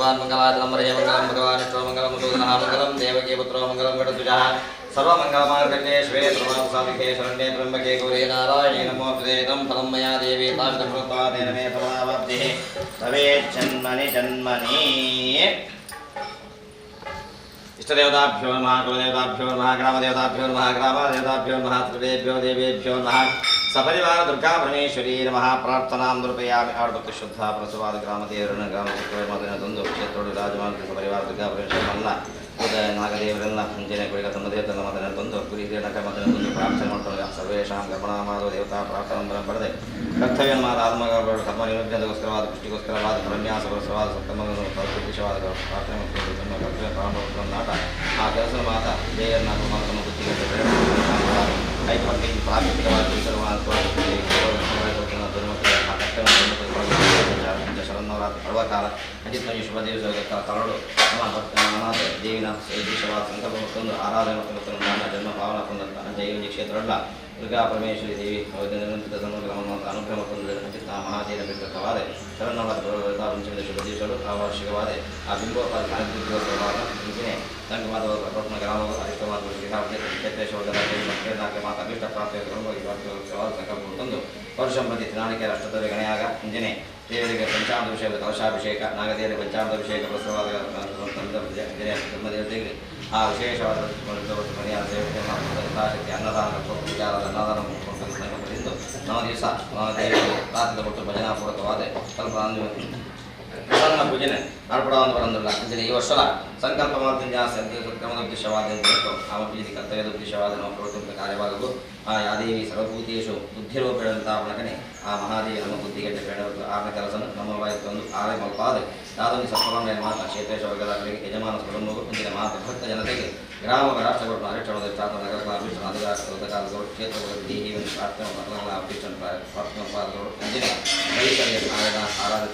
भगवान् मङ्गलाचलम्बरे मङ्गलं भगवान् विष्णु मङ्गलं मधुसूदनः मङ्गलं देवकी पुत्रो मङ्गलं गणद्विजः सर्वमङ्गलमाङ्गल्ये शिवे सर्वार्थसाधिके शरण्ये त्र्यम्बके गौरी नारायणे नमोऽस्तुते तं फलं मया देवी तादृशं कृत्वा तेन मे फलावाप्तिः भवेत् जन्मनि जन्मनि इष्टदेवताभ्यो नमः कुलदेवताभ्यो नमः ग्रामदेवताभ्यो नमः ग्रामदेवताभ्यो नमः त्रिदेभ्यो देवेभ्यो नमः सपरिवार दुर्गा परमेश्वरी नमः प्रार्थनां दुर्पयामि आर्दुक्ति शुद्धा प्रसवाद ग्रामदेवरನ್ನ ಗ್ರಾಮಕ್ಕೆ ಮಾತನ ತಂದು ಕ್ಷೇತ್ರೋಡಿ ರಾಜಮಾರ್ಗ ಸಪರಿವಾರ ದುರ್ಗಾ ಪರಮೇಶ್ವರಿ ಮಲ್ಲ ನಾಗದೇವರೆಲ್ಲ ಮುಂಜಾನೆ ಬೆಳಗ್ಗೆ ತಮ್ಮ ದೇವತೆಲ್ಲ ಮಾತನ ತಂದು ಗುರಿ ಹಿರಿಯರ ಮಾತನ ತಂದು ಪ್ರಾರ್ಥನೆ ಮಾಡ್ತಾರೆ ಸರ್ವೇಷಾಂ ಗಮನಾಮಾದ ದೇವತಾ ಪ್ರಾರ್ಥನಾ ಬರದೆ ಕರ್ತವ್ಯ ಮಾತ ಆತ್ಮಗಳು ಕರ್ಮ ನಿರುದ್ಯೋಗಸ್ಕರವಾದ ಪುಷ್ಟಿಗೋಸ್ಕರವಾದ ಪರನ್ಯಾಸಗೋಸ್ಕರವಾದ ಸತ್ತಮಗಳನ್ನು ಪ್ರತಿಶವಾದ ಪ್ರಾರ್ಥನೆ ಮಾಡಿಕೊಂಡು ತಮ್ಮ ಕರ್ತವ್ಯ ಪ್ರಾರಂಭ ನಾಟ ಆ ಕೆಲಸ ಮಾತ ದೇವರನ್ನ ಪರಮಾತ್ಮನ ಬುದ್ಧಿಗೆ ಐಕಮಕ್ಕೆ ಪ್ರಾಕೃತಿಕವಾದ ಪರಿಸರವಾದ ಶರನ್ನವರಾತ್ರಿ ಪರ್ವಕಾಲ ಅಜಿತ್ಮಿ ಶುಭ ದಿವಸ ತರಳು ಅನಾಥ ದೇವಿನ ವಿಶೇಷವಾದ ಸಂಕಲ್ಪ ಮತ್ತೊಂದು ಆರಾಧನೆ ಮತ್ತು ನನ್ನ ಜನ್ಮ ಪಾವನ ಕೊಂಡಂತ ಜೈವಿಜಿ ಕ್ಷೇತ್ರಲ್ಲ ದುರ್ಗಾ ಪರಮೇಶ್ವರಿ ದೇವಿ ನಿರಂತರ ಸಮಗ್ರವನ್ನು ಅನುಗ್ರಹ ಮತ್ತೊಂದು ಅಜಿತ್ ಮಹಾದೇವ ಬಿಂಬಕವಾದ ಶರನ್ನವರಾತ್ರಿ ಶುಭ ದಿವಸಗಳು ಅವಶ್ಯಕವಾದ ಆ ಬಿಂಬೋಪಾದ ಸಾನ್ನಿಧ್ಯವಾದ ಮುಂಚೆನೆ ಸಂಗಮಾದ ಪ್ರಪನ್ನ ಗ್ರಾಮಗಳು ಅರಿಷ್ಟವಾದ ಕ್ಷೇತ್ರೇಶ್ವರ ಮಾತ ಅಭಿಷ್ಟ ಪ್ರಾಪ್ತಿಯಾಗಿ ಸಂಕಲ್ಪ ಮತ್ತೊಂದು ಪೌರುಷಂ ಪ್ರತಿ ತಿನಾಣಿಕೆ ರಾಷ್ಟ್ರದವೇ ಗಣೆಯಾಗ ಮುಂಜಾನೆ ದೇವರಿಗೆ ಪಂಚಾಮೃತ ವಿಷಯದ ಕಲಶಾಭಿಷೇಕ ನಾಗದೇವರಿಗೆ ಪಂಚಾಮೃತ ಅಭಿಷೇಕ ಪ್ರಸವಾದ ಧರ್ಮದೇವತೆಗೆ ಆ ವಿಶೇಷವಾದ ಮನೆಯಾದ ದೇವತೆ ಅನ್ನದಾನ ವಿಚಾರದ ಅನ್ನದಾನ ಪಡೆದು 9 ದಿವಸ ದೇವರಿಗೆ ರಾತ್ರಿ ಕೊಟ್ಟು ಭಜನಾಪೂರ್ವಕವಾದ ಸ್ವಲ್ಪ ಪ್ರಧಾನ ಪೂಜನೆ ನಡ್ಪಡವನ್ನು ಬರಂದಿಲ್ಲ ಅಂಜನೆ ಈ ವರ್ಷದ ಸಂಕಲ್ಪ ಮಾತಿನ ಸತ್ಕ್ರಮದ ಉದ್ದೇಶವಾದ ಆ ಪ್ರೀತಿ ಕರ್ತವ್ಯದ ಉದ್ದೇಶವಾದ ನಮ್ಮ ಪ್ರವೃತ್ತಿ ಕಾರ್ಯವಾಗಲು ಆ ಯಾದೇವಿ ಸರ್ವಭೂತೇಶು ಬುದ್ಧಿರೂಪೇಳಂತಹ ಒಳಗನೆ ಆ ಮಹಾದೇವಿ ನಮ್ಮ ಬುದ್ಧಿಗೆಡ್ಡೆ ಬೇಡವತ್ತು ಆರನೇ ಕೆಲಸವನ್ನು ನಮ್ಮ ವಾಯಿತೊಂದು ಆರೇ ಮಲ್ಪಾದ ಯಾದೊಂದು ಸತ್ವರಣ ಮಾತ ಕ್ಷೇತ್ರೇಶ ವರ್ಗದವರಿಗೆ ಯಜಮಾನ ಸ್ವರಮೂರು ಮುಂದಿನ ಮಾತು ಭಕ್ತ ಜನತೆಗೆ ಗ್ರಾಮ ರಾಷ್ಟ್ರಗಳು ಅರಿಷ್ಟವಾದ ಚಾತ ನಗರಗಳ ಅಭಿಷ್ಟ ಅಧಿಕಾರಗಳು ಕ್ಷೇತ್ರಗಳು ದೇಹಿ ಒಂದು ಪ್ರಾರ್ಥನೆ ಮಕ್ಕಳ ಅಭಿಷ್ಟ ಪ್ರಾರ್ಥನಾಪಾದಗಳು ಮುಂದಿನ ಪರಿಸರ ಆರಾಧ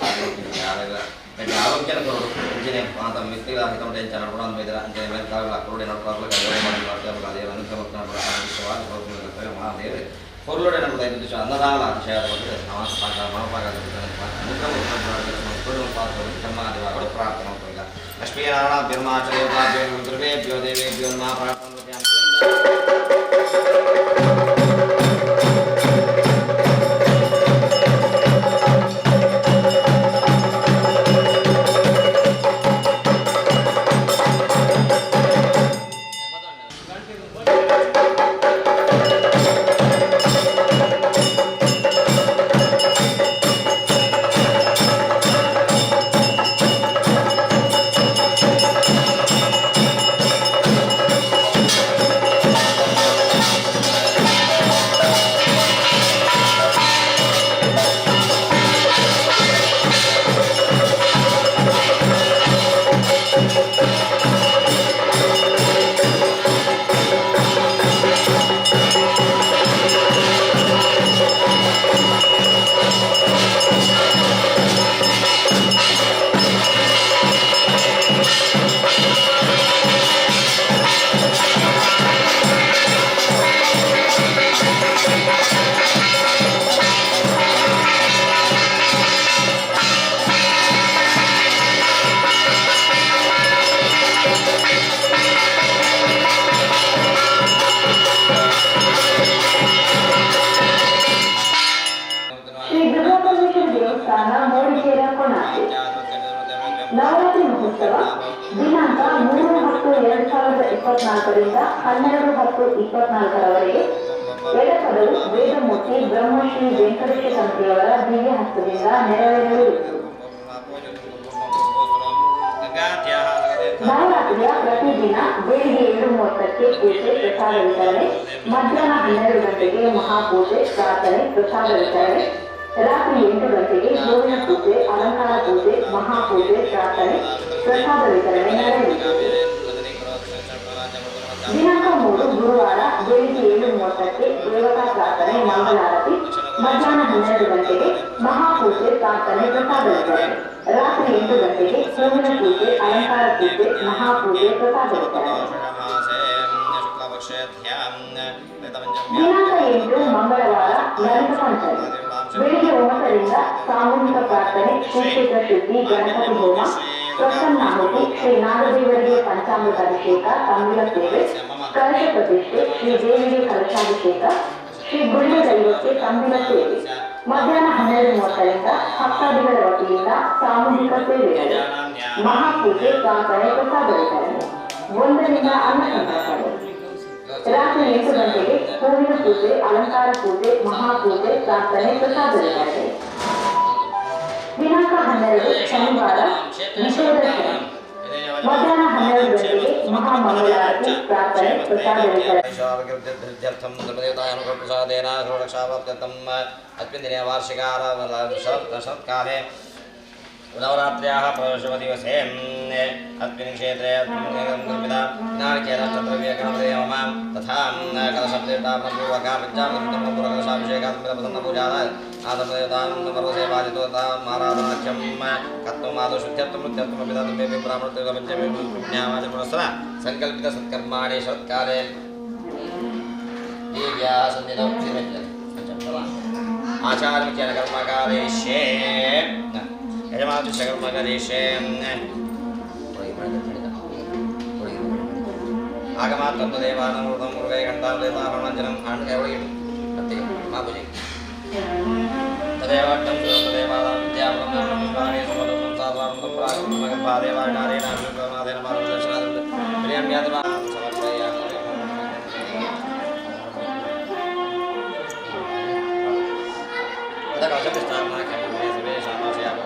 ಆರೋಗ್ಯನ ಕೊರಡು ಮುಂಚೆನೆ ಮಾತ ವ್ಯಕ್ತಿಗಳ ಹಿತಮಟ ಹೆಂಚ ನಡ್ಕೊಂಡು ಮೇದರ ಅಂಚನೆ ಮೇಲೆ ಕಾಲ ಕುರುಡೆ ನಡ್ಕೊಳ್ಳ ಅದೇ ಅನುಕ್ರಮ ಮಹಾದೇವರು பொருளுடைய நமக்கு 5 ದಿವಸ ಅನ್ನದಾನ ವಿಷಯದ ಬಗ್ಗೆ ಮನೋಪಾಗ ಪಾತ್ರ ಪ್ರಾರ್ಥನೆ ಮಾಡ್ತೀವಿ ಲಕ್ಷ್ಮೀನಾರಾಯಣ ಬ್ರಹ್ಮಾಚಾರ್ಯ ದುರ್ವೇಭ್ಯೋ ದೇವೇಭ್ಯೋ ನಮಃ ಪ್ರಾರ್ಥನೆ ನವರಾತ್ರಿ ಮಹೋತ್ಸವ ದಿನಾಂಕ 3/10/2024ರಿಂದ 12/10/24ರವರೆಗೆ ಎಡಪದವು ವೇದಮೂರ್ತಿ ಬ್ರಹ್ಮಶ್ರೀ ವೆಂಕಟೇಶ ತಂತ್ರಿಯವರ ದಿವ್ಯ ಹಸ್ತದಿಂದ ನೆರವೇರಲಿದೆ. ನವರಾತ್ರಿಯ ಪ್ರತಿದಿನ ಬೆಳಿಗ್ಗೆ 7:30ಕ್ಕೆ ಪೂಜೆ ಪ್ರಸಾದ ವಿತರಣೆ, ಮಧ್ಯಾಹ್ನ 12 ಗಂಟೆಗೆ ಮಹಾಪೂಜೆ ಪ್ರಾರ್ಥನೆ ಪ್ರಸಾದ ವಿತರಣೆ, ರಾತ್ರಿ 8 ಗಂಟೆಗೆ ಗೋವಿನ ಪೂಜೆ ಅಲಂಕಾರ ಪೂಜೆ ಮಹಾಪೂಜೆ ಪ್ರಾರ್ಥನೆ ಪ್ರಸಾದ ವಿತರಣೆ ನಡೆಯಲಿದೆ. ದಿನಾಂಕ 3 ಗುರುವಾರ ಬೆಳಿಗ್ಗೆ 7:30ಕ್ಕೆ ದೇವತಾ ಪ್ರಾರ್ಥನೆ ಮಂಗಳಾರತಿ, ಮಧ್ಯಾಹ್ನ 12 ಗಂಟೆಗೆ ಮಹಾಪೂಜೆ ಪ್ರಾರ್ಥನೆ ಪ್ರಸಾದ ವಿತರಣೆ, ರಾತ್ರಿ 8 ಗಂಟೆಗೆ ಗೋವಿನ ಪೂಜೆ ಅಲಂಕಾರ ಪೂಜೆ ಮಹಾಪೂಜೆ ಪ್ರಸಾದ ವಿತರಣೆ. ದಿನಾಂಕ 8 ಮಂಗಳವಾರ ಲಲಿತ ಪಂಚಮಿ ಬೆಳಿಗ್ಗೆ 9ರಿಂದ ಸಾಮೂಹಿಕ ಪ್ರಾರ್ಥನೆ, ಶ್ರೀಕ್ಷೇತ್ರ ಶುದ್ಧಿ, ಗಣಪತಿ ಹೋಮ, ಪ್ರಸನ್ನಾಹುತಿ ಶ್ರೀ ನಾಗದೇವರಿಗೆ ಪಂಚಾಮೃತ ಅಭಿಷೇಕ ತಾಂಬೂಲ ಸೇವೆ ಕಲಶ ಪ್ರತಿಷ್ಠೆ ಶ್ರೀದೇವಿಗೆ ಕಲಶಾಭಿಷೇಕ ಶ್ರೀ ಗುಳ್ಳ ದೈವಕ್ಕೆ ತಾಂಬೂಲ ಸೇವೆ ಮಧ್ಯಾಹ್ನ 12:30ರಿಂದ ಭಕ್ತಾದಿಗಳ ವತಿಯಿಂದ ಸಾಮೂಹಿಕ ಸೇವೆಗಳು ಮಹಾಪೂಜೆ ಪ್ರಾರ್ಥನೆ ಪ್ರಸಾದ ವಿತರಣೆ 1ರಿಂದ ಅನ್ನಸಂತರ್ಪಣೆ ರಾತ್ರಿ 8 ಗಂಟೆಗೆ ಹೂವಿನ ಪೂಜೆ ಅಲಂಕಾರ ಪೂಜೆ ಮಹಾಪೂಜೆ ಪ್ರಾರ್ಥನೆ ಪ್ರಸಾದ ವಿತರಣೆ ದಿನಾಂಕ 12 ಶನಿವಾರ ವಿಜಯದಶಮಿ ಮಧ್ಯಾಹ್ನ 12 ಗಂಟೆಗೆ ಮಹಾಮಂಗಳಾರತಿ ಪ್ರಾರ್ಥನೆ ಪ್ರಸಾದ ವಿತರಣೆ अस्मिन् दिने वार्षिकाले नवरात्र्याः प्रवेशदिवसे अस्मिन् क्षेत्रे नारिकेलद्रव्यगणपतिहोम तथा कलशदेवतापूजाभिषेकात्मकपूजा आदमदेवतामर्वसेवादितोतामाराधनाख्यं कत्वम् आदुशुद्ध्यर्थं नृत्यर्थमपि ब्राह्मणोत्तरपञ्चमीपुण्यमाचपुरस्सर सङ्कल्पितसत्कर्माणि शरत्काले देव्या आचार्यमुख्येन कर्मकारेष्ये यजमानकर्मकरेष्ये आगमात् तत्त्वदेवानमृतं मुरुगै घण्टादेवताभरणञ्जनम् आण्डकैवळियं तत्ते मापुजि तदेवाट्टं तदेवादां विद्यावलं स्वामी समलं साधवानं प्रागमगर्भादेवानारेण शुक्रनादेन मार्गदर्शनादेन प्रियं यादवा समर्पयामि तदा कलशप्रस्थापना कर्तव्ये सर्वे शामाशयामि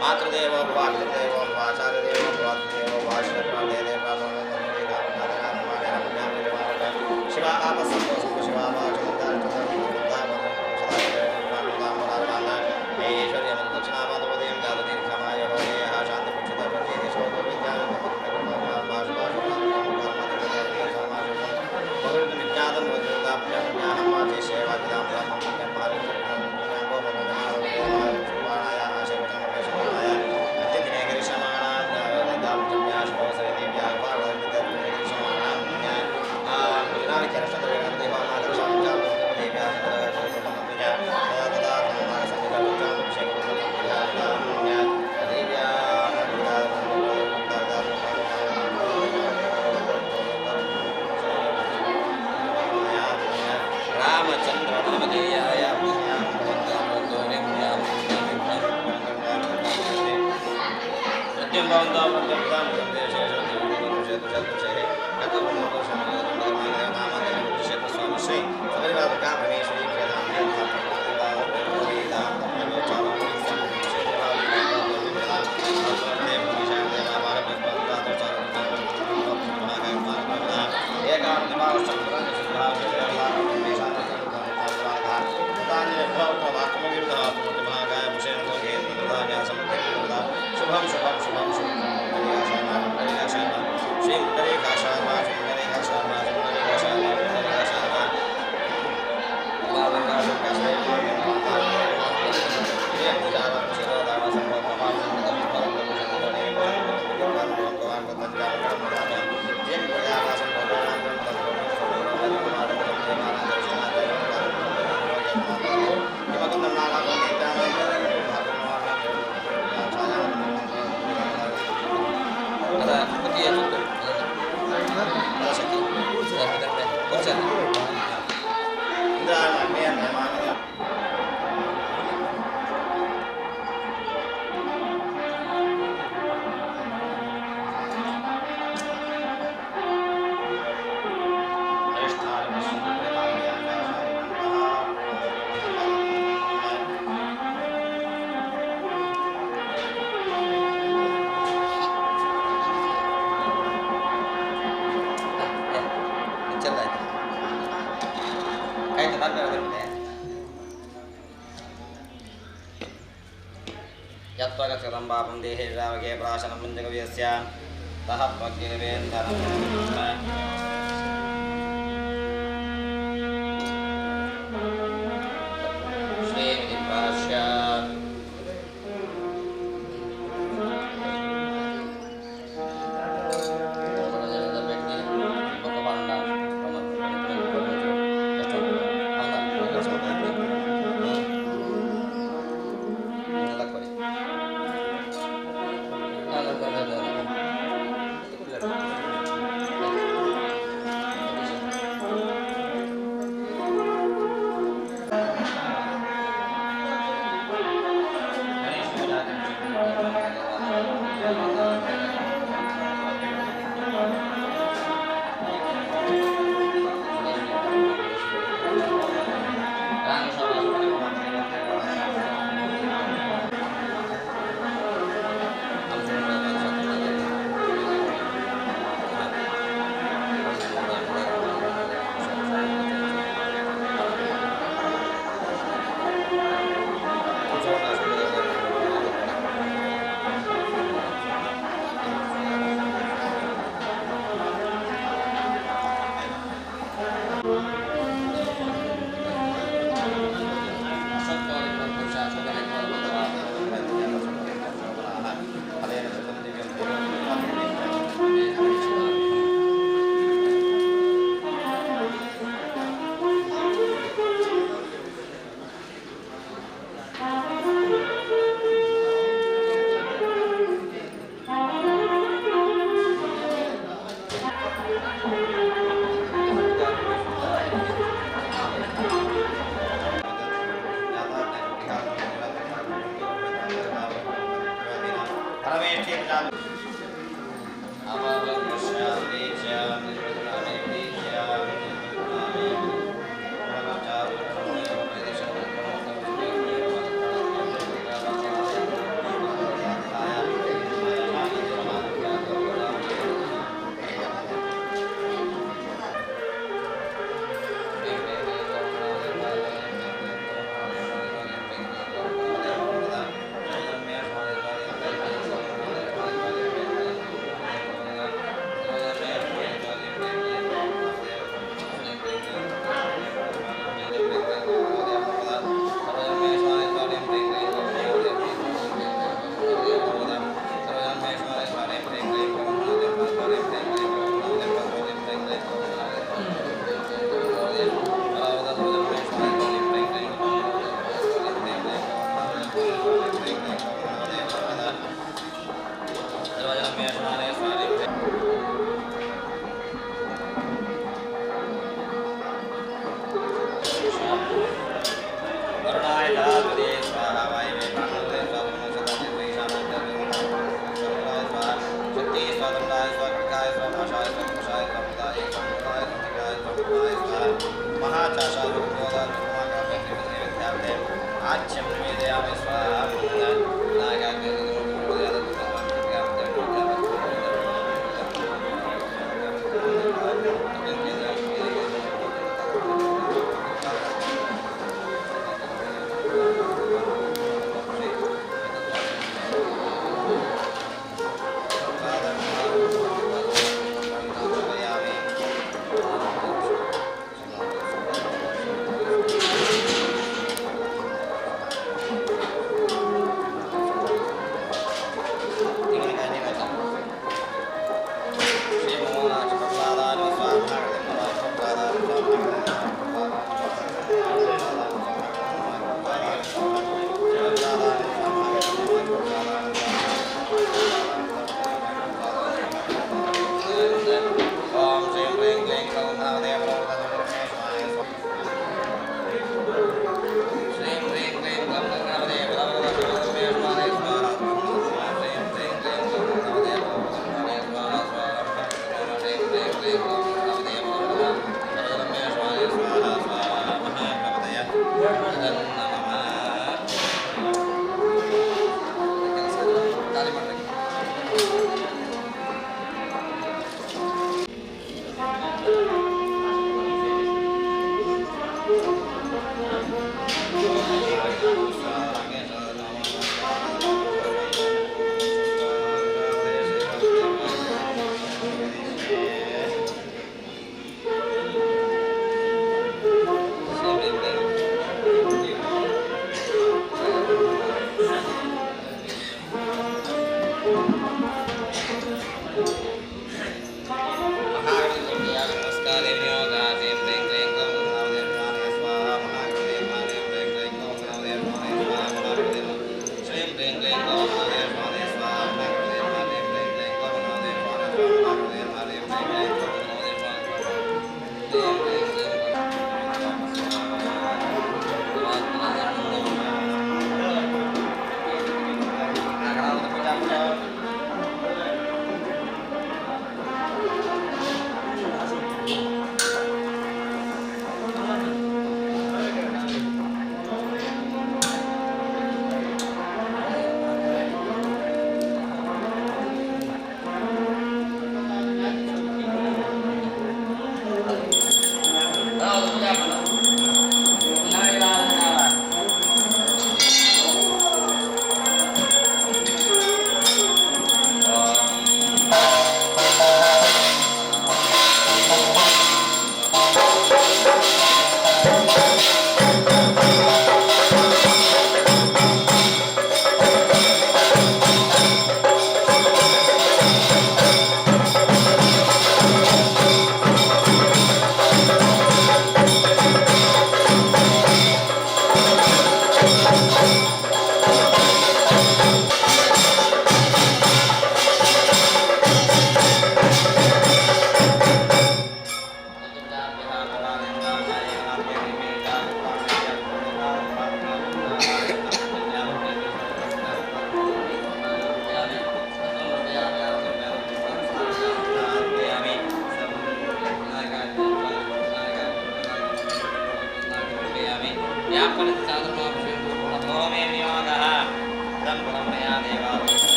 मातृदेवो भव पितृदेवो भव आचार्यदेवो भव अतिदेवो भव आश्रयप्राणदेवो भव शिवा आपसंतो शिवा यत्त्वगच्छदम्बापं देहे रावके प्राशनं पञ्चकव्यस्य तः त्वग्निवेन्दनं श्रीविधिप्राश्य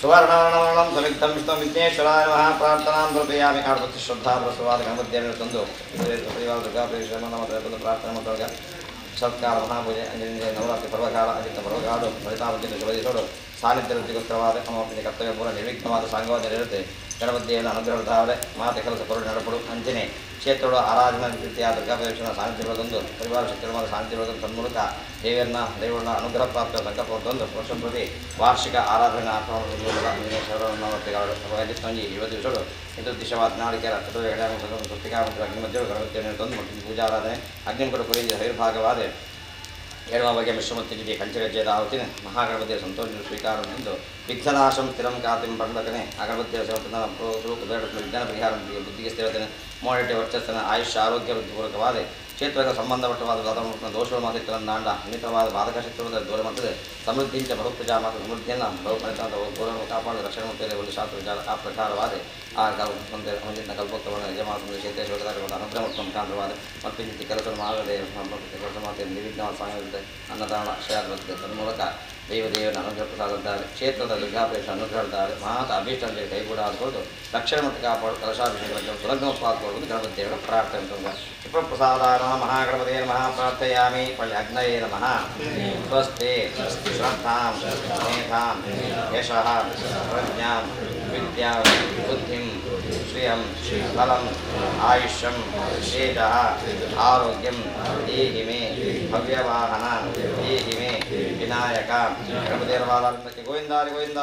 सुवर्णवर्णवर्णं समिक्तं विष्णुं विघ्नेश्वराय नमः प्रार्थनां समर्पयामि आरती श्रद्धा प्रसवाद गणपतिं तंदु परिवार दुर्गा प्रेषण नमः प्रार्थना ಸತ್ಕಾಲ ಮಹಾಪೂಜೆ ಅಂಜನೇಯ ನವರಾತ್ರಿ ಪರ್ವಕಾಲ ಅಜಿತ ಪರ್ವಕಾಲು ಫಲಿತಾವತಿಯನ್ನು ಶುಭದಿಸೋಡು ಸಾನ್ನಿಧ್ಯ ವೃತ್ತಿಗೋಸ್ಕರವಾದ ಅಮಾವತಿಯ ಕರ್ತವ್ಯ ಪೂರ್ಣ ನಿರ್ವಿಘ್ನವಾದ ಸಾಂಗವಾದ ಇರುತ್ತೆ ಗಣಪತಿಯನ್ನು ಅನುಗ್ರಹದ ಧಾವಳೆ ಮಾತೆ ಕೆಲಸ ಕರುಣೆ ನಡಪಡು ಅಂಜನೆ ಕ್ಷೇತ್ರಗಳು ಆರಾಧನಾ ರೀತಿಯ ದುರ್ಗಾಪ್ರದಕ್ಷಿಣ ಸಾನ್ನಿಧ್ಯಗಳೊಂದು ಪರಿವಾರ ಶಕ್ತಿಗಳ ಸಾನ್ನಿಧ್ಯಗಳೊಂದು ತನ್ಮೂಲಕ ದೇವರನ್ನ ಅನುಗ್ರಹ ಪ್ರಾಪ್ತಿಯ ಸಂಕಲ್ಪವೊಂದು ವರ್ಷ ಪ್ರತಿ ವಾರ್ಷಿಕ ಆರಾಧನಾ ತಂಜಿ ಯುವ ದಿವಸಗಳು ಇದು ದಿಶವಾದ ನಾಳಿಕೆರ ಚತುರ್ಯ ಪುಸ್ತಿಕಾವಂತರ ಅಗ್ನಿಮಧ್ಯಗಳು ಗಣಪತಿಯನ್ನು ತಂದು ಮತ್ತು ಪೂಜಾರಾಧನೆ ಅಗ್ನಿಮುಖರು ಕುರಿದ ಹೈರ್ಭಾಗವಾದ ಏಳುವ ಬಗೆಯ ಮಿಶ್ರಮತ್ತಿಗೆ ಕಂಚಗಜ್ಜೆದ ಆವತ್ತಿನ ಮಹಾಗಣಪತಿಯ ಸಂತೋಷ ಸ್ವೀಕಾರವೆಂದು ವಿಘ್ನನಾಶಂ ಸ್ಥಿರಂ ಕಾತಿಂ ಪಂಡಕನೆ ಅಗಣಪತಿಯ ಸೇವತನ ವಿಜ್ಞಾನ ಪರಿಹಾರ ಬುದ್ಧಿಗೆ ಸ್ಥಿರತನೆ ಮೋಡಟೆ ವರ್ಚಸ್ಸನ ಆಯುಷ್ಯ ಆರೋಗ್ಯ ವೃತ್ತಿಪೂರ್ವಕವಾದ ಕ್ಷೇತ್ರಕ್ಕೆ ಸಂಬಂಧಪಟ್ಟವಾದ ದೋಷಗಳು ಮಾತಿತ್ತರಂದಾಂಡ ಇನ್ನಿತವಾದ ಬಾಧಕ ಶತ್ರುಗಳ ದೂರ ಮಾಡ್ತದೆ ಸಮೃದ್ಧಿಂಚ ಬಹುಪೂಜಾ ಮತ್ತು ಸಮೃದ್ಧಿಯನ್ನು ಬಹುಮಣಿತವಾದ ಗೌರವ ಕಾಪಾಡಿದ ರಕ್ಷಣೆ ಮುಟ್ಟಿದೆ ಒಂದು ಶಾಸ್ತ್ರ ವಿಚಾರ ಆ ಪ್ರಕಾರವಾದ ಆ ಮುಂದಿನ ಕಲ್ಪೋತ್ತರವನ್ನು ಯಜಮಾನ ಕ್ಷೇತ್ರ ಅನುಗ್ರಹ ಮತ್ತು ಮುಖಾಂತರವಾದ ಮತ್ತು ಇಂತಿ ಕೆಲಸವನ್ನು ಮಾಡದೆ ಕೆಲಸ ಮಾಡ್ತೇವೆ ನಿರ್ವಿಘ್ನವಾದ ಸಾಂಗವಿದೆ ಅನ್ನದಾನ ಅಕ್ಷಯಾಗುತ್ತೆ ತನ್ಮೂಲಕ ದೇವದೇವನ ಅನುಗ್ರಹ ಪ್ರಸಾದಿದ್ದಾರೆ ಕ್ಷೇತ್ರದ ದುರ್ಗಾಪೇಶ ಅನುಗ್ರಹಿದ್ದಾರೆ ಮಾತ ಅಭೀಷ್ಟಂಜಲಿ ಕೈಗೂಡ ಆದ್ಕೊಂಡು ರಕ್ಷಣೆ ಮತ್ತು ಕಾಪಾಡು ಕಲಶಾಭಿಷೇಕ ಸುಲಗ್ನೋತ್ಪಾದಕೊಡುವುದು ಗಣಪತಿ ದೇವರ ಪ್ರಾರ್ಥನೆ ಅಂತ ಶಿವಪ್ರಸಾದಾನ ಮಹಾಗಣಪತಿಯ ನಮಃ ಪ್ರಾರ್ಥಯಾಮಿ ಪಳ್ಳಿ ಅಗ್ನಯೇ ನಮಃ ಸ್ವಸ್ತಿ ಶ್ರದ್ಧಾಂ ಮೇಧಾಂ ಯಶಃ ಪ್ರಜ್ಞಾಂ ವಿದ್ಯಾ ಬುದ್ಧಿಂ ಶ್ರಿಯಂ ಫಲಂ ಆಯುಷ್ಯಂ ತೇಜಃ ಆರೋಗ್ಯಂ ದೇಹಿ ಮೇ ಭವ್ಯವಾಹನ ದೇಹಿ ಮೇ ವಿನಾಯಕ ಗಣಪತಿಯರ ವಾದಾರ್ಥಕ್ಕೆ ಗೋವಿಂದಾರಿ ಗೋವಿಂದ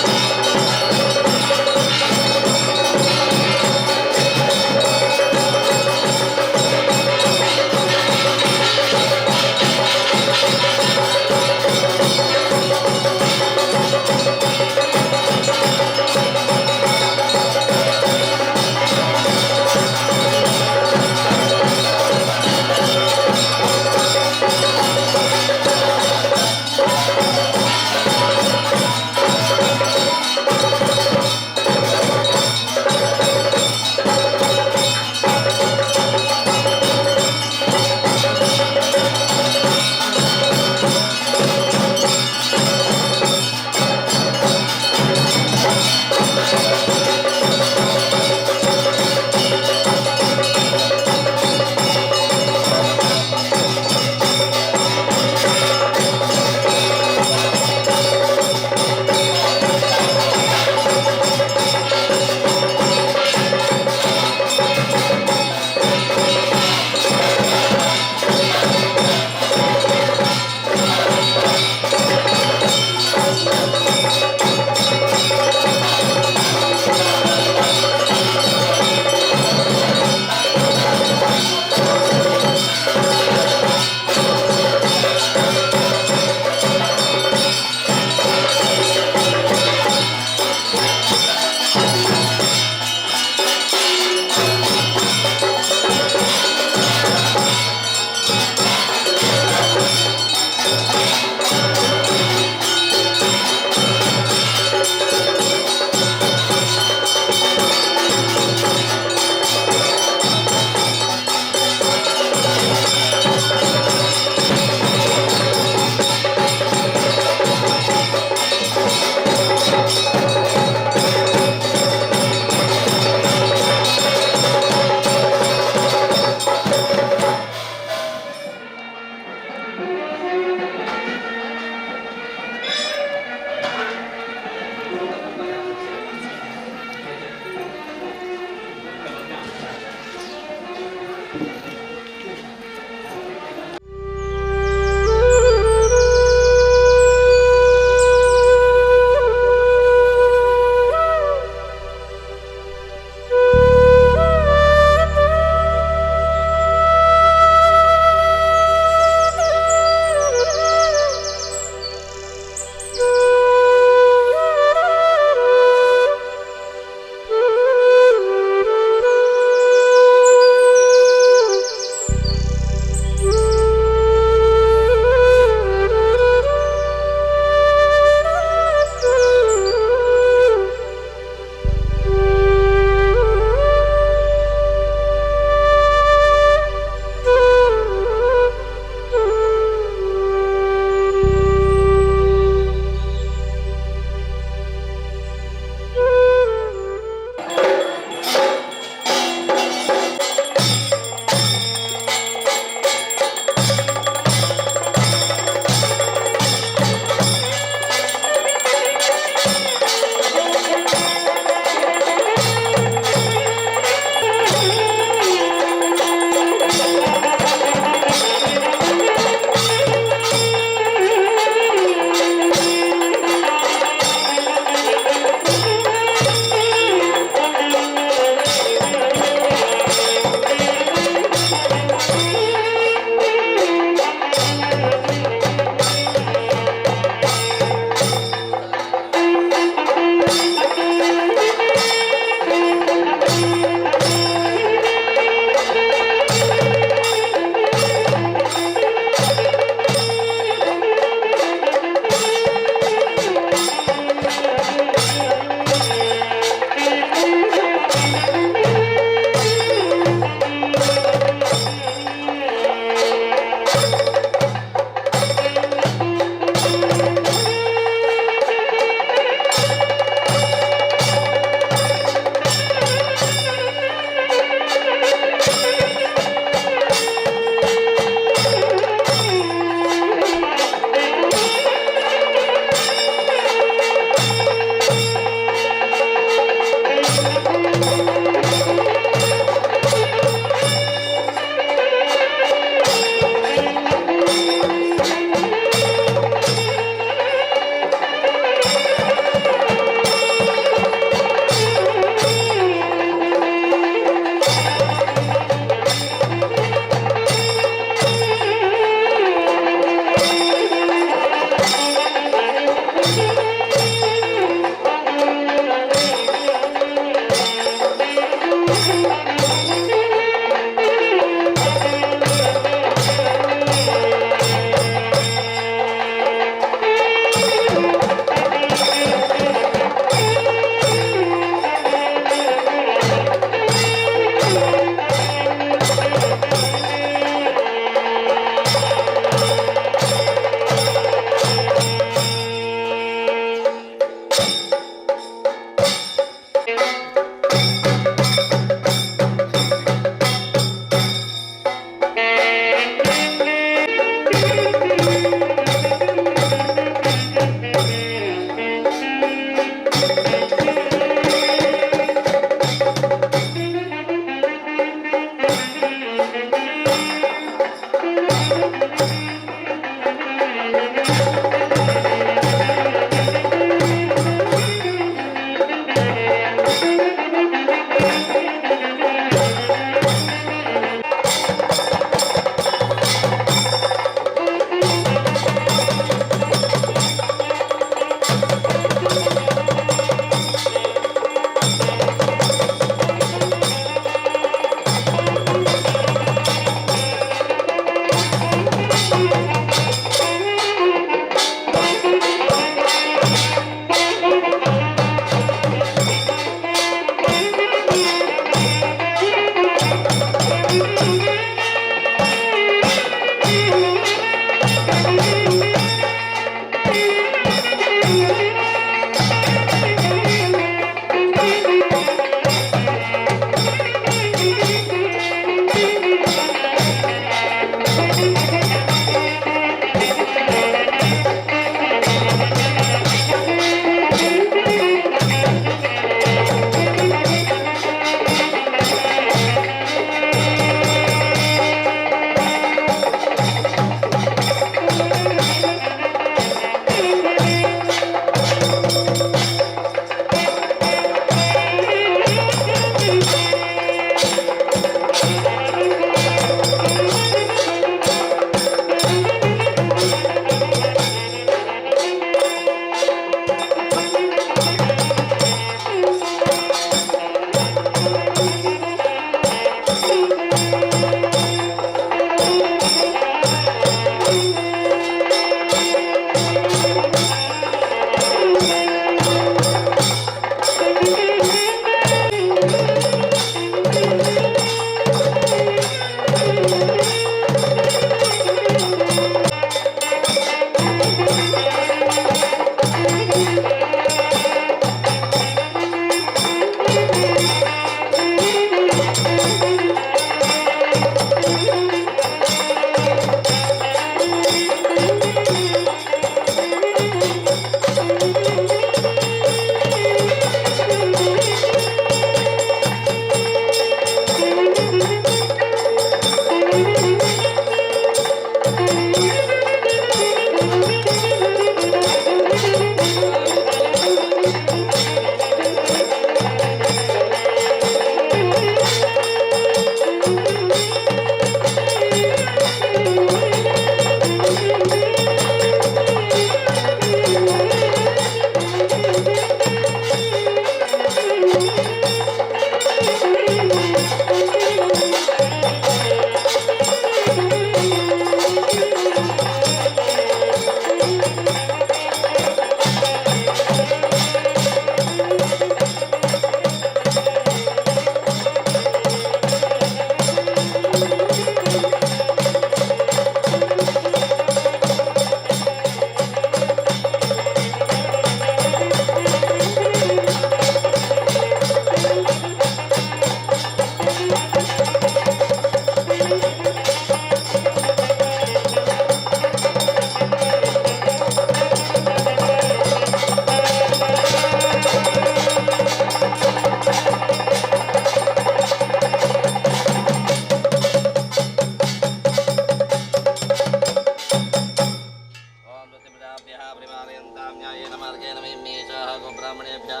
येन मार्गेण मेषः गोब्राह्मणेभ्यः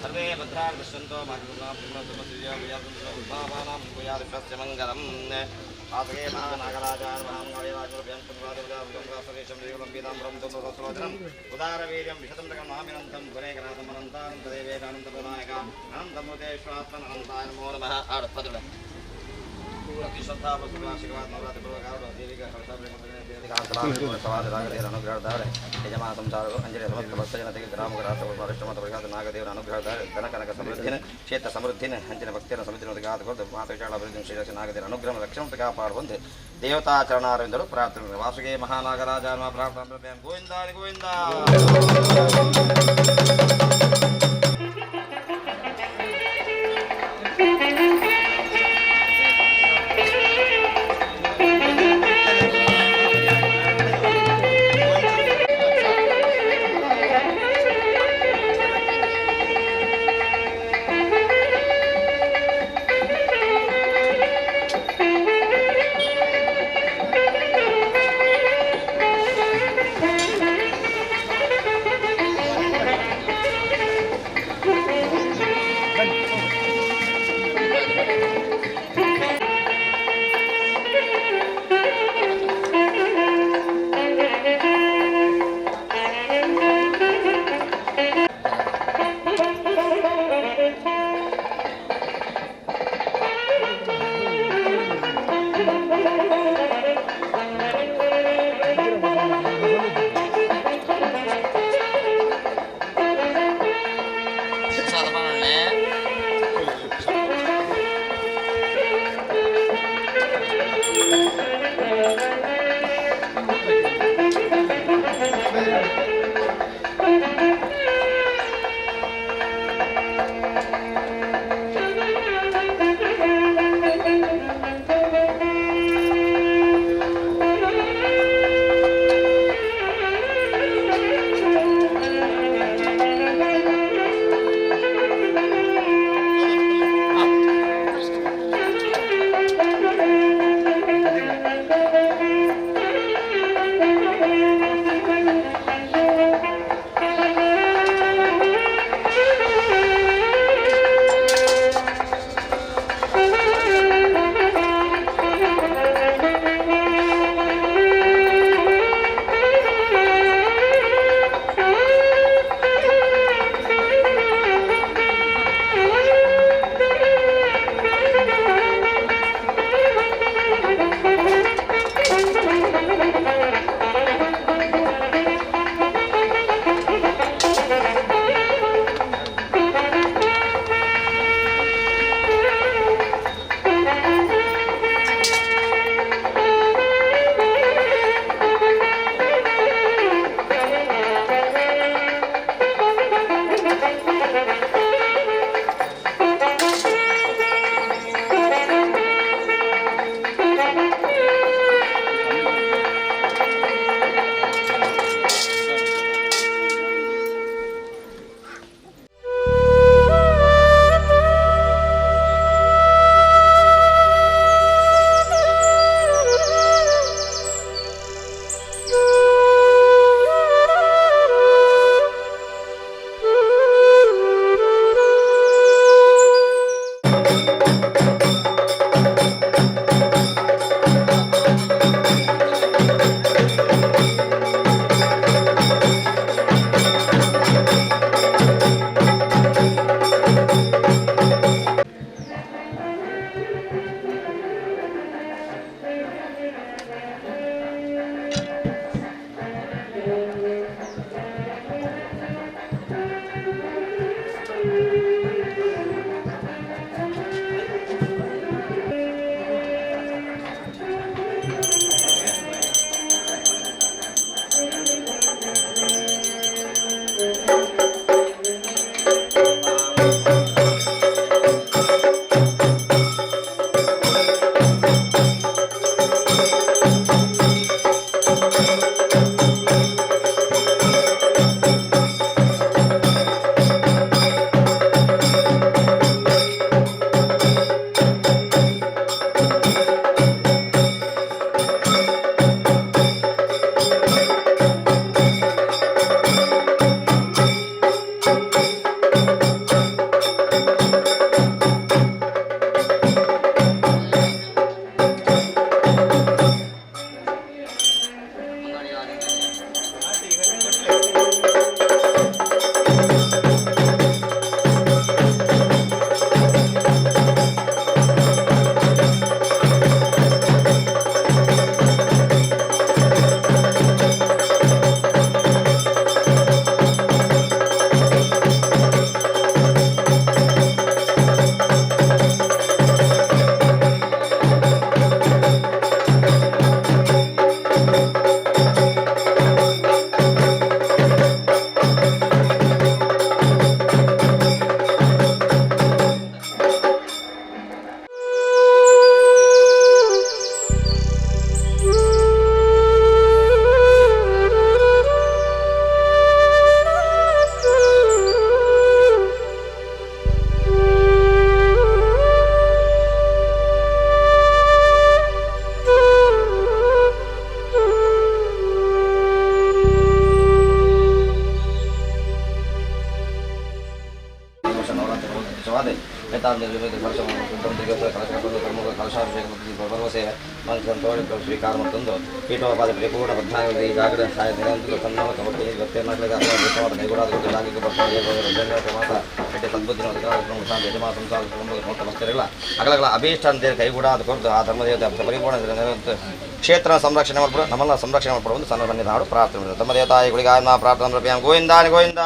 सर्वे भद्राणि पश्यन्तो मङ्गलम् आसगे महानागराजान् महामङ्गलेराजोभ्यं उदारवीर्यं विशतं महामिनन्तं गुणेकनाथम् अनन्तानं तदेवेदानन्दप्रदायक अनन्तमुदेश्वात्मन् अनन्ताय नमो नमः आरभ्य अति श्रद्धा आशीर्वाद नवरात्रि पूर्वक देवी अनुग्रहधार यजमान संसार अंजलि समस्त भक्त जनते ग्राम राष्ट्रमत प्रघात नागदेव अनुग्रहधार धन कनक समृद्धिन क्षेत्र समृद्धिन हंचिನ ಭಕ್ತಿಯನ್ನು ಸಮೃದ್ಧಿನೊಂದಿಗಾದ ಕೊದ್ದು ಮಾತುಚಾಳ ಅಭಿವೃದ್ಧಿ ಶ್ರೀರಕ್ಷ ನಾಗದೇವ ಅನುಗ್ರಹ ರಕ್ಷಣೆ ಕಾಪಾಡುವಂತೆ ದೇವತಾಚರಣಾರವಿಂದರು ಪ್ರಾರ್ಥನೆ ವಾಸುಗೆ ಮಹಾನಾಗರಾಜಾನ್ಮ ಪ್ರಾರ್ಥನೆ ಗೋವಿಂದ ಗೋವಿಂದ ಉದ್ದೇಶವಾದ ಕಲಶಾಭಿಷೇಕ ಭರವಸೆ ಸ್ವೀಕಾರ ಮತ್ತೊಂದು ಪೀಠೋಪಾದ ಪರಿಪೂರ್ಣ ಬದ್ಧಾಗಿ ಈಗಾಗಲೇ ಸನ್ನವ ಕಬಡ್ಡಿ ಕೈಗೂಡಾಗಿಗೆ ಮಾತ ಸದ್ಬುದ್ಧಿನ ಯಜಮಾ ಸಂಸಾರ ಮಸ್ತರಿಲ್ಲ ಅಗಲಗಳ ಅಭೀಷ್ಟ ಅಂತೇಳಿ ಕೈಗೂಡಾದ ಕೊರದು ಆ ಧರ್ಮದೇವತೆ ಪರಿಪೂರ್ಣ ಕ್ಷೇತ್ರ ಸಂರಕ್ಷಣೆ ಮಾಡ್ಬಿಡು ನಮ್ಮನ್ನ ಸಂರಕ್ಷಣೆ ಮಾಡ್ಬಿಡು ಒಂದು ಸಣ್ಣ ಸನ್ನಿಧಾನ ನಾಡು ಪ್ರಾರ್ಥನೆ ಧರ್ಮದೇವತಾಯಿಗಳಿಗೆ ಪ್ರಾರ್ಥನೆ ಗೋವಿಂದ ಗೋವಿಂದ.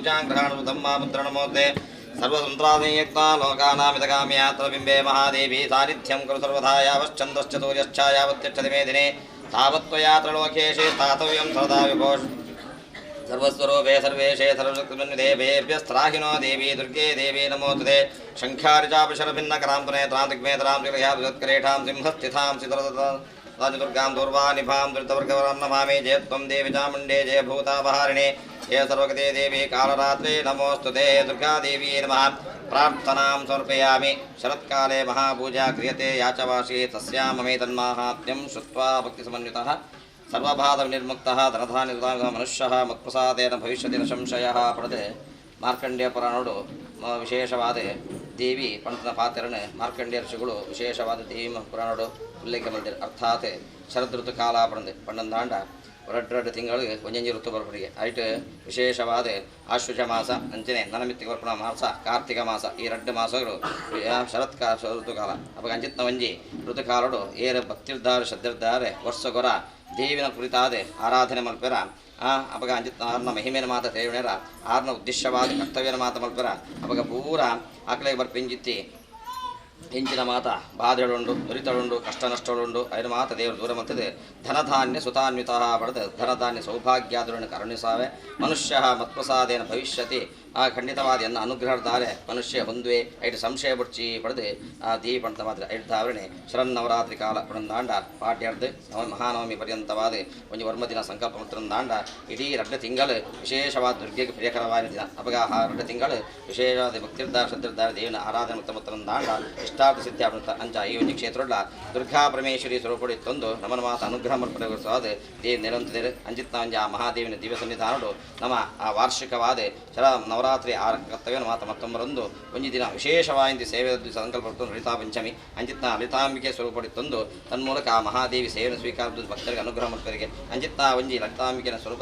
पूजां ग्रहाणुतं मा मुद्रणमोदे सर्वसंत्रादियुक्ता लोकानामितकाम्यात्र बिम्बे महादेवी सानिध्यं कुरु सर्वथा यावश्चन्द्रश्चतुर्यश्चायावत्यक्षति मे दिने तावत्त्वया त्रलोकेशे स्थातव्यं सदा विभोष सर्वस्वरूपे सर्वेशे सर्वशक्तिमन्विदेभ्यस्त्राहिनो देवी दुर्गे देवी नमोस्तुते शङ्खारिचापशरभिन्नकरां पुनेत्रां दिग्मेतरां त्रिगयात्करेठां सिंहस्थितां सितरदुर्गां दूर्वानिभां दुरितवर्गवरां नमामि जयत्वं देवी चामुण्डे जयभूतापहारिणे हे सर्वगते देवी कालरात्रे नमोस्तुते दुर्गादेवी नमः प्रार्थनां समर्पयामि शरत्काले महापूजा क्रियते याचवासी तस्याममेतन्माहात्म्यं श्रुत्वा भक्तिसमन्वितः सर्वबाधविनिर्मुक्तः धनधान्यदानः मनुष्यः मत्प्रसादेन भविष्यति न संशयः ಪಡೆದೆ ಮಾರ್ಕಂಡೇಯ ಪುರಾಣೋಡು ವಿಶೇಷವಾದ ದೇವಿ ಪಂಚನ ಪಾತ್ರನ ಮಾರ್ಕಂಡೇಯ ಋಷಿಗಳು ವಿಶೇಷವಾದ ದೇವಿ ಪುರಾಣೋಡು ಉಲ್ಲೇಖ ಮಾಡಿದ್ದಾರೆ ಅರ್ಥಾತ್ ಶರದ್ ಋತು ಕಾಲ ಪಡೆದು ಪಂಡಂದಾಂಡ ಎರಡು ತಿಂಗಳಿಗೆ ಒಂಜಂಜಿ ಋತು ಬರ್ಪಡಿಗೆ ಐಟ್ ವಿಶೇಷವಾದ ಆಶ್ವಜ ಮಾಸ ಅಂಚನೆ ನನಮಿತ್ತಿಗೆ ಬರ್ಪಣ ಮಾಸ ಕಾರ್ತಿಕ ಮಾಸ ಈ ಎರಡು ಮಾಸಗಳು ಶರತ್ಕಾಲ ಋತುಕಾಲ ಅವಾಗ ಅಂಚಿತ್ನ ಒಂಜಿ ಋತುಕಾಲಡು ಏರು ಭಕ್ತಿರ್ದಾರೆ ಶ್ರದ್ಧಿರ್ದಾರೆ ವರ್ಷಗೊರ ದೇವಿನ ಕುರಿತಾದ ಆರಾಧನೆ ಮಲ್ಪೆರ ಅವಾಗ ಅಂಜಿತ್ ಆರ್ನ ಮಹಿಮೆನ ಮಾತ ತೇವಣೆರ ಆರ್ನ ಉದ್ದೇಶವಾದ ಕರ್ತವ್ಯನ ಮಾತ ಮಲ್ಪೆರ ಅವಾಗ ಪೂರ ಆಕಳಿಗೆ ಬರ್ಪಿಂಜಿತ್ತಿ ಹೆಂಚಿನ ಮಾತ ಬಾಧೆಳುಂಡು ನುರಿತಳುಂಡು ಕಷ್ಟ ನಷ್ಟಳುಂಡು ಐದು ಮಾತ ದೇವರು ದೂರ ಮತ್ತದೆ ಧನಧಾನ್ಯ ಸುತಾನ್ವಿತ ಪಡೆದು ಧನಧಾನ್ಯ ಸೌಭಾಗ್ಯಾದುರನ್ನು ಕರುಣಿಸಾವೆ ಮನುಷ್ಯ ಮತ್ಪ್ರಸಾದೇನ ಭವಿಷ್ಯತಿ ಆ ಖಂಡಿತವಾದ ಎನ್ನ ಅನುಗ್ರಹದಾರೆ ಮನುಷ್ಯ ಹೊಂದುವೆ ಐದು ಸಂಶಯ ಬುಡ್ಚಿ ಪಡೆದು ಆ ದೇವಿ ಪಂತ ಮಾತ್ರ ಐದು ಧಾವರಣೆ ಶರನ್ನವರಾತ್ರಿ ಕಾಲ ಪುರಂದಾಂಡ ಪಾಡ್ಯಾರ್ದು ಮಹಾನವಮಿ ಪರ್ಯಂತವಾದ ಒಂದು ವರ್ಮ ದಿನ ಸಂಕಲ್ಪ ಮುತ್ತರಂದಾಂಡ ಇಡೀ ಎರಡು ತಿಂಗಳು ವಿಶೇಷವಾದ ದುರ್ಗೆಗೆ ಪ್ರಿಯಕರವಾದ ದಿನ ಅವಾಗ ಆ ಎರಡು ತಿಂಗಳು ವಿಶೇಷವಾದ ಭಕ್ತಿರ್ದಾರ ಶ್ರದ್ಧಿರ್ದಾರ ದೇವಿನ ಆರಾಧನೆ ಮುತ್ತರಂದಾಂಡ ಇಷ್ಟಾರ್ಥ ಸಿದ್ಧಾವೃತ ಅಂಚ ಈ ಒಂದು ಕ್ಷೇತ್ರಲ್ಲ ದುರ್ಗಾ ಪರಮೇಶ್ವರಿ ಸ್ವರೂಪಡಿ ತಂದು ನಮ್ಮನ ಮಾತ ಅನುಗ್ರಹ ಮರ್ಪಡೆಗೊಳಿಸುವಾದ ದೇವಿ ನೆಲೆಂತಿದೆ ಅಂಜಿತ್ನ ಅಂಜ ಆ ಮಹಾದೇವಿನ ದಿವ್ಯ ಸನ್ನಿಧಾನಡು ನಮ್ಮ ಆ ವಾರ್ಷಿಕವಾದ ನವರಾತ್ರಿ ಆ ಕರ್ತವ್ಯನ ಮಾತ ಮತ್ತೊಂಬರಂದು ಒಂದು ದಿನ ವಿಶೇಷವಾಗಿ ಸೇವೆ ಸಂಕಲ್ಪ ಲಲಿತಾ ಪಂಚಮಿ ಅಂಜಿತ್ನ ಲಲಿತಾಂಬಿಕೆ ಸ್ವರೂಪಡಿ ತಂದು ತನ್ಮೂಲಕ ಆ ಮಹಾದೇವಿ ಸೇವೆಯನ್ನು ಸ್ವೀಕಾರ ಭಕ್ತರಿಗೆ ಅನುಗ್ರಹ ಮರ್ಪರಿಗೆ ಅಂಜಿತ್ನ ಒಂಜಿ ಲಲಿತಾಂಬಿಕೆಯ ಸ್ವರೂಪ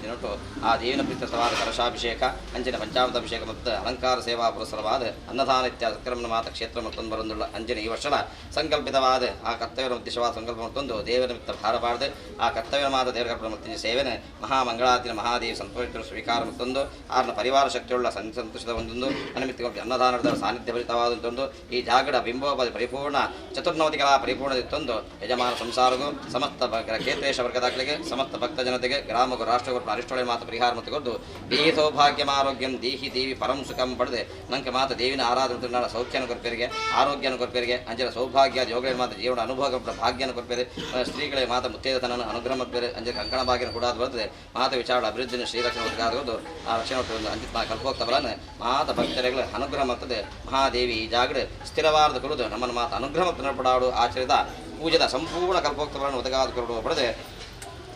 ದಿನಟ್ಟು ಆ ದೇವಿನ ಪ್ರೀತವಾದ ಕಲಶಾಭಿಷೇಕ ಅಂಚಿನ ಪಂಚಾಮೃತಾಭಿಷೇಕ ಮತ್ತು ಅಲಂಕಾರ ಸೇವಾ ಪುರಸ್ಸರವಾದ ಅನ್ನದಾನ ಇತ್ಯಾದಿ ಸಕ್ರಮಣ ಮಾತ ಕ್ಷೇತ್ರ ಮತ್ತೊಂದು ಬರಂದುಳ್ಳ ಅಂಜನೆ ಈ ವರ್ಷದ ಸಂಕಲ್ಪಿತವಾದ ಆ ಕರ್ತವ್ಯನ ಉದ್ದೇಶವಾದ ಸಂಕಲ್ಪ ಮತ್ತೊಂದು ದೇವರ ಮಿತ್ತ ಭಾರಬಾರದು ಆ ಕರ್ತವ್ಯ ಮಾತ ದೇವರ ಕಲ್ಪನೆ ಮತ್ತು ಸೇವೆನ ಮಹಾಮಂಗಳಾತಿನ ಮಹಾದೇವಿ ಸಂತೋಷ ಸ್ವೀಕಾರ ಮತ್ತೊಂದು ಆರ್ನ ಪರಿವಾರ ಶಕ್ತಿಯುಳ್ಳ ಸಂತೋಷದ ಒಂದೊಂದು ಅನಿಮಿತ್ತ ಅನ್ನದಾನದ ಸಾನ್ನಿಧ್ಯ ಭರಿತವಾದಂತೊಂದು ಈ ಜಾಗಡ ಬಿಂಬೋಪಾದಿ ಪರಿಪೂರ್ಣ ಚತುರ್ನವತಿಗಳ ಪರಿಪೂರ್ಣದಿತ್ತೊಂದು ಯಜಮಾನ ಸಂಸಾರಗೂ ಸಮಸ್ತ ಕ್ಷೇತ್ರೇಶ ವರ್ಗದಾಗಲಿಗೆ ಸಮಸ್ತ ಭಕ್ತ ಜನತೆಗೆ ಗ್ರಾಮಗೂ ರಾಷ್ಟ್ರಗೂ ಅರಿಷ್ಟೊಳೆ ಮಾತು ಪರಿಹಾರ ಮತ್ತು ಕೊದ್ದು ದೇಹಿ ಸೌಭಾಗ್ಯಂ ಆರೋಗ್ಯಂ ದೇಹಿ ದೇವಿ ಪರಂ ಸುಖಂ ಪಡೆದೆ ನಂಗೆ ಮಾತು ದೇವಿನ ಆರಾಧನೆ ಸೌಖ್ಯನ ಕೊರ್ಪೇರಿಗೆ ಆರೋಗ್ಯನ ಕೊರ್ಪೇರಿಗೆ ಅಂಜನ ಸೌಭಾಗ್ಯ ಯೋಗಗಳ ಮಾತು ಜೀವನ ಅನುಭವ ಭಾಗ್ಯನ ಕೊರ್ಪೇರೆ ಸ್ತ್ರೀಗಳಿಗೆ ಮಾತು ಮುತ್ತೇದತನ ಅನುಗ್ರಹ ಮರ್ಪೇರೆ ಅಂಜನ ಕಂಕಣ ಭಾಗ್ಯನ ಕೂಡ ಬರ್ತದೆ ಮಾತು ವಿಚಾರ ಅಭಿವೃದ್ಧಿನ ಶ್ರೀರಕ್ಷಣೆ ಒದಗಾಗುವುದು ಆ ರಕ್ಷಣೆ ಅಂಜಿತ್ ಕಲ್ಪೋಕ್ತಬಲನ್ನು ಮಾತ ಭಕ್ತರಿಗೆ ಅನುಗ್ರಹ ಮತ್ತದೆ ಮಹಾದೇವಿ ಈ ಜಾಗಡೆ ಸ್ಥಿರವಾದ ಕೊಡುದು ನಮ್ಮನ್ನು ಮಾತು ಅನುಗ್ರಹ ಮತ್ತು ನಡ್ಪಡಾಡು ಆಚರಿದ ಪೂಜದ ಸಂಪೂರ್ಣ ಕಲ್ಪೋಕ್ತಗಳನ್ನು ಒದಗಾದ ಕೊಡುವ ಪಡೆದೆ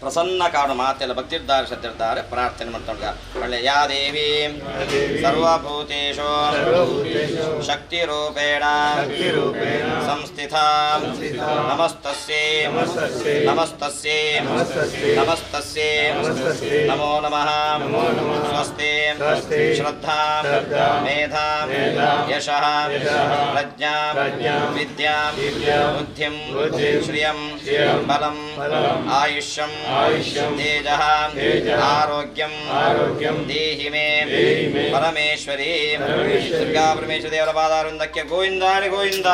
ಪ್ರಸನ್ನ ಕಾಡು ಮಾತೆಲ್ಲ ಭಕ್ತಿರ್ದಾರೆ ಶ್ರದ್ಧಿರ್ದಾರೆ ಪ್ರಾರ್ಥನೆ ಮಾಡ್ಕೊಂಡ ಒಳ್ಳೆ ಯಾ ದೇವಿ ಸರ್ವಭೂತೇಶು ಶಕ್ತಿರೂಪೇಣ ಸಂಸ್ಥಿತ ನಮಸ್ತಸ್ಯೇ ನಮಸ್ತಸ್ಯೇ ನಮಸ್ತಸ್ಯೇ ನಮೋ ನಮಃ ಸ್ವಸ್ತಿ ಶ್ರದ್ಧಾ ಮೇಧಾ ಯಶಃ ಪ್ರಜ್ಞಾ ವಿದ್ಯಾ ಬುದ್ಧಿಂ ಶ್ರಿಯಂ ಬಲಂ ಆಯುಷ್ಯಂ तेजः आरोग्यं देहि मे परमेश्वरी दुर्गा परमेश्वरी देवರ ಪಾದಾರವಿಂದಕ್ಕೆ ಗೋವಿಂದಾಣಿ ಗೋವಿಂದ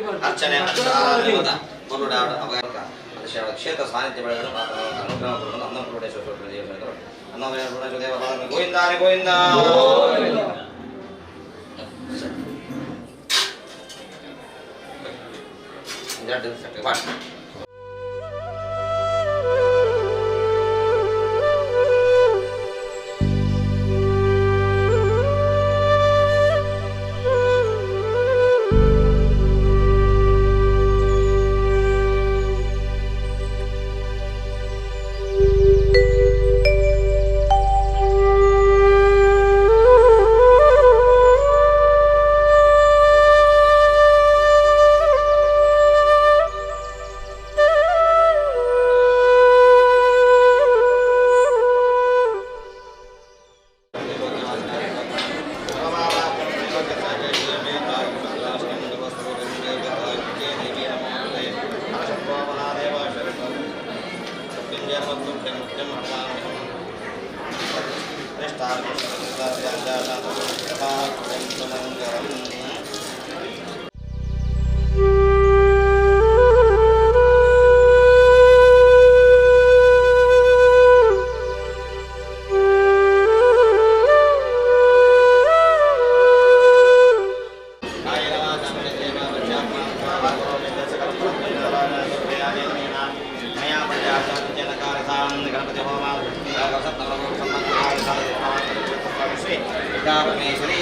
ಅರ್ಚನೆ ಮರುಡಾಡ ಅವಗಾರ ಕ್ಷೇತ್ರ ಸಾನ್ನಿಧ್ಯ ಬೆಳೆಗಳು ಅನುಗ್ರಹ ಕೊಡುವುದು ಅನ್ನಪೂರ್ಣೇಶ್ವರ ದೇವಸ್ಥಾನ ಅನ್ನಪೂರ್ಣೇಶ್ವರ ದೇವ ಗೋವಿಂದಾನೆ ಗೋವಿಂದ ಗಣಪತಿ ಹೋಮ ಪರಮೇಶ್ವರಿ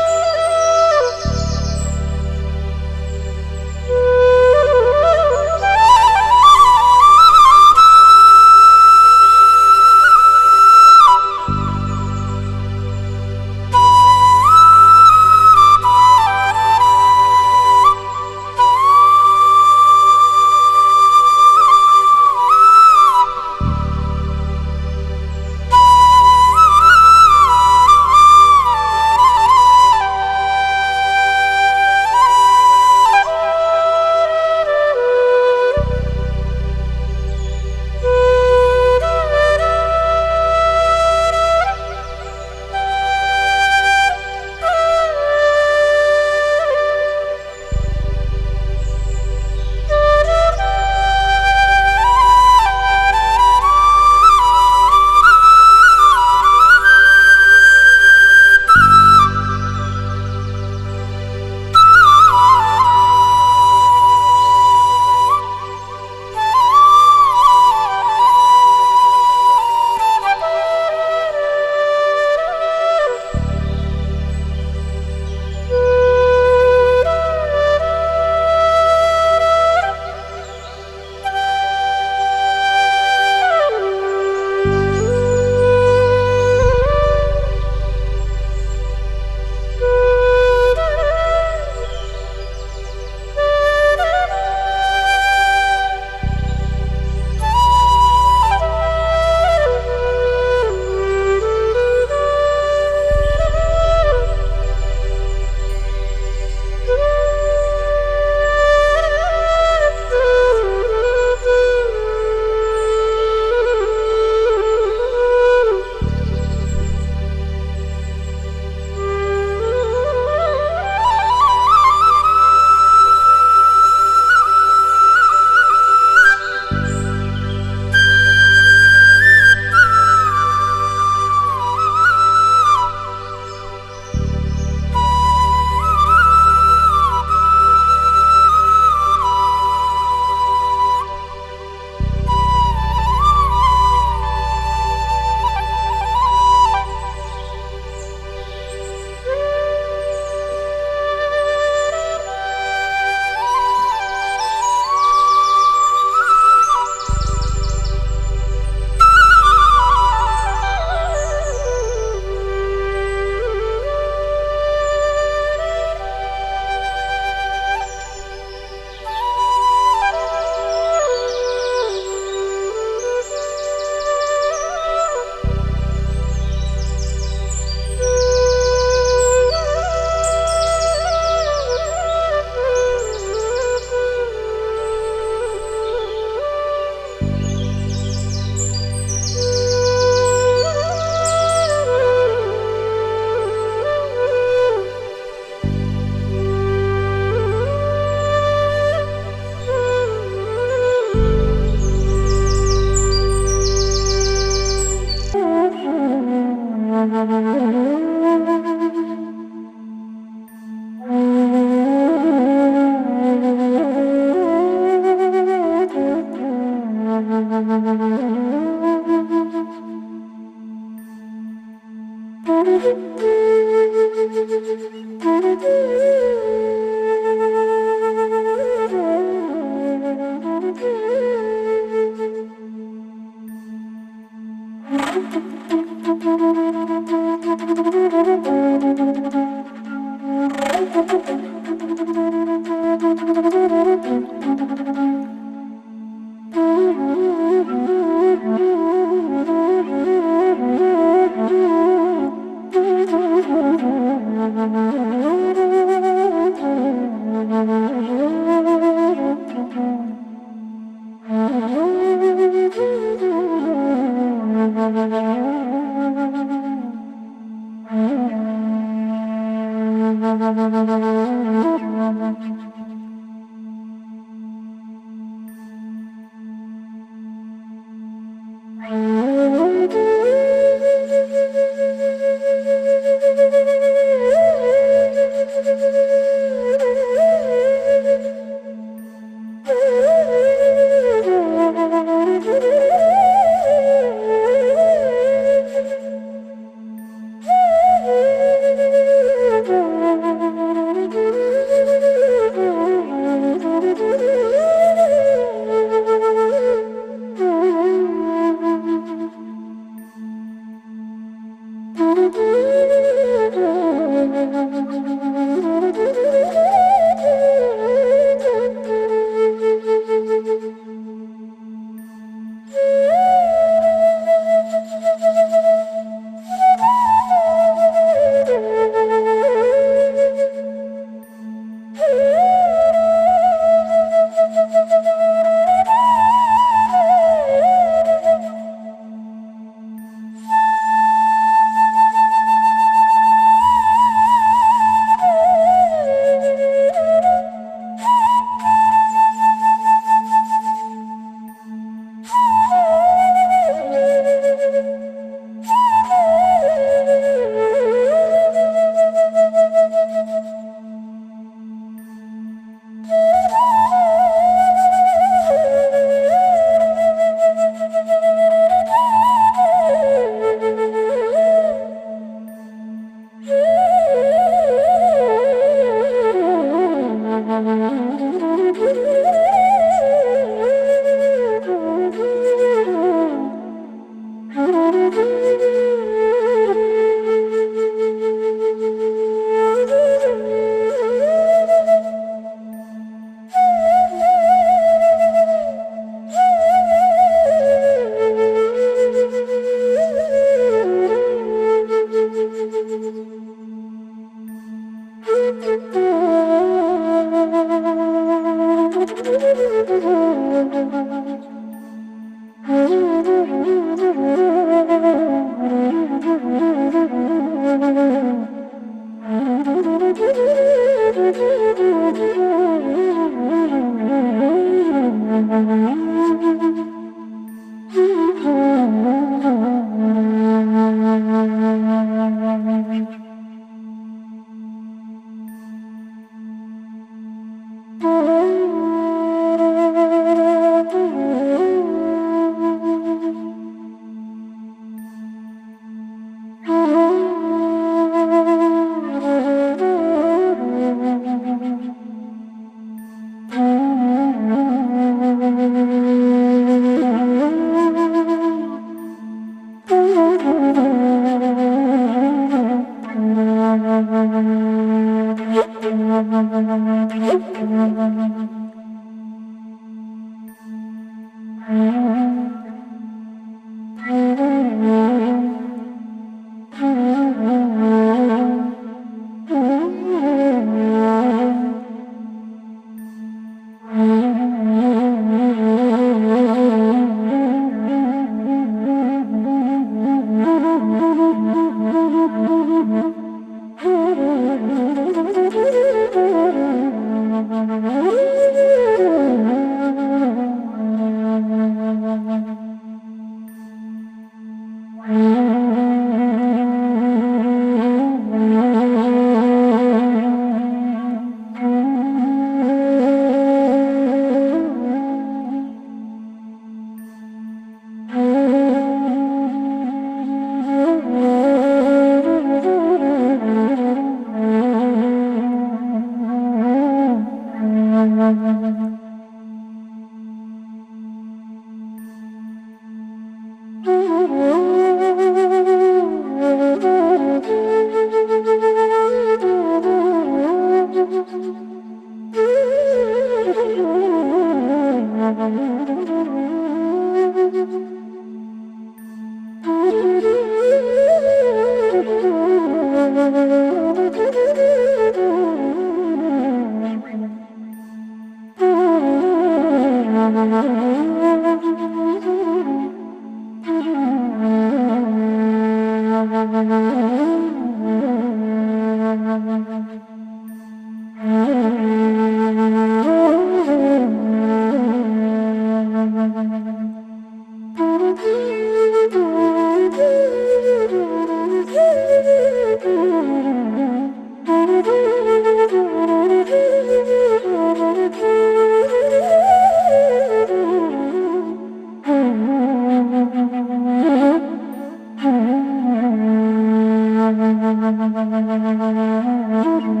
Thank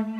you.